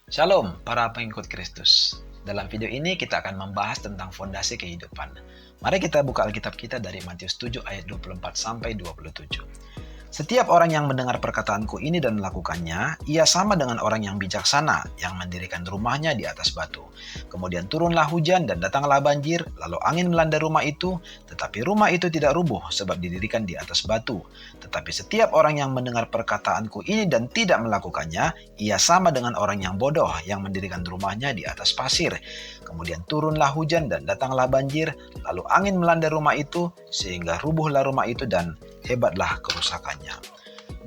Shalom para pengikut Kristus. Dalam video ini kita akan membahas tentang fondasi kehidupan. Mari kita buka Alkitab kita dari Matius 7 ayat 24 sampai 27. Setiap orang yang mendengar perkataanku ini dan melakukannya, ia sama dengan orang yang bijaksana yang mendirikan rumahnya di atas batu. Kemudian turunlah hujan dan datanglah banjir, lalu angin melanda rumah itu, tetapi rumah itu tidak rubuh sebab didirikan di atas batu. Tetapi setiap orang yang mendengar perkataanku ini dan tidak melakukannya, ia sama dengan orang yang bodoh yang mendirikan rumahnya di atas pasir. Kemudian turunlah hujan dan datanglah banjir, lalu angin melanda rumah itu, sehingga rubuhlah rumah itu dan hebatlah kerusakannya.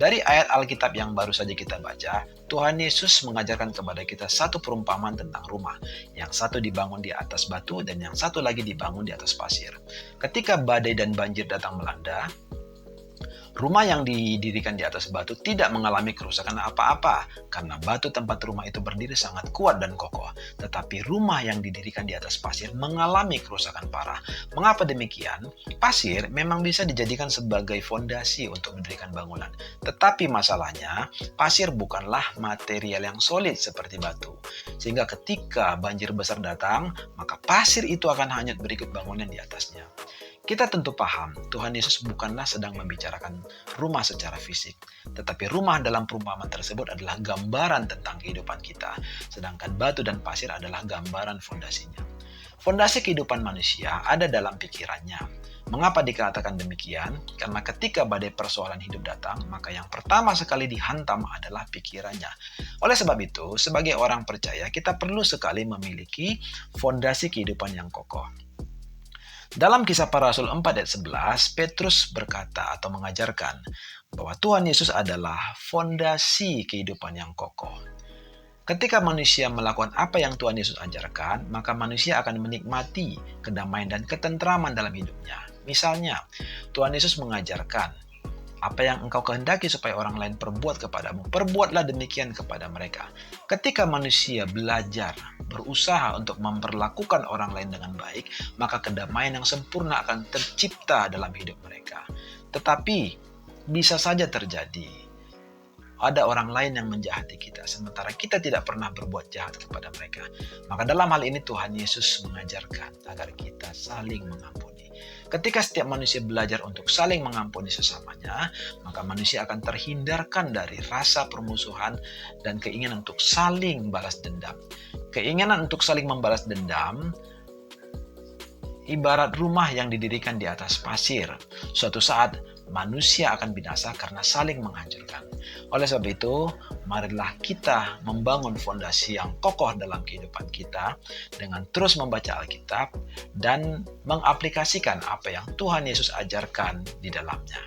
Dari ayat Alkitab yang baru saja kita baca, Tuhan Yesus mengajarkan kepada kita satu perumpamaan tentang rumah. Yang satu dibangun di atas batu dan yang satu lagi dibangun di atas pasir. Ketika badai dan banjir datang melanda, rumah yang didirikan di atas batu tidak mengalami kerusakan apa-apa karena batu tempat rumah itu berdiri sangat kuat dan kokoh. Tetapi rumah yang didirikan di atas pasir mengalami kerusakan parah. Mengapa demikian? Pasir memang bisa dijadikan sebagai fondasi untuk mendirikan bangunan. Tetapi masalahnya, pasir bukanlah material yang solid seperti batu. Sehingga ketika banjir besar datang, maka pasir itu akan hanyut berikut bangunan di atasnya. Kita tentu paham, Tuhan Yesus bukanlah sedang membicarakan rumah secara fisik, tetapi rumah dalam perumpamaan tersebut adalah gambaran tentang kehidupan kita, sedangkan batu dan pasir adalah gambaran fondasinya. Fondasi kehidupan manusia ada dalam pikirannya. Mengapa dikatakan demikian? Karena ketika badai persoalan hidup datang, maka yang pertama sekali dihantam adalah pikirannya. Oleh sebab itu, sebagai orang percaya, kita perlu sekali memiliki fondasi kehidupan yang kokoh. Dalam Kisah Para Rasul 4 ayat 11, Petrus berkata atau mengajarkan bahwa Tuhan Yesus adalah fondasi kehidupan yang kokoh. Ketika manusia melakukan apa yang Tuhan Yesus ajarkan, maka manusia akan menikmati kedamaian dan ketentraman dalam hidupnya. Misalnya, Tuhan Yesus mengajarkan, apa yang engkau kehendaki supaya orang lain perbuat kepadamu, perbuatlah demikian kepada mereka. Ketika manusia belajar, berusaha untuk memperlakukan orang lain dengan baik, maka kedamaian yang sempurna akan tercipta dalam hidup mereka. Tetapi, bisa saja terjadi ada orang lain yang menjahati kita, sementara kita tidak pernah berbuat jahat kepada mereka. Maka dalam hal ini Tuhan Yesus mengajarkan agar kita saling mengampuni. Ketika setiap manusia belajar untuk saling mengampuni sesamanya, maka manusia akan terhindarkan dari rasa permusuhan dan keinginan untuk saling balas dendam. Keinginan untuk saling membalas dendam ibarat rumah yang didirikan di atas pasir. Suatu saat manusia akan binasa karena saling menghancurkan. Oleh sebab itu, marilah kita membangun fondasi yang kokoh dalam kehidupan kita dengan terus membaca Alkitab dan mengaplikasikan apa yang Tuhan Yesus ajarkan di dalamnya.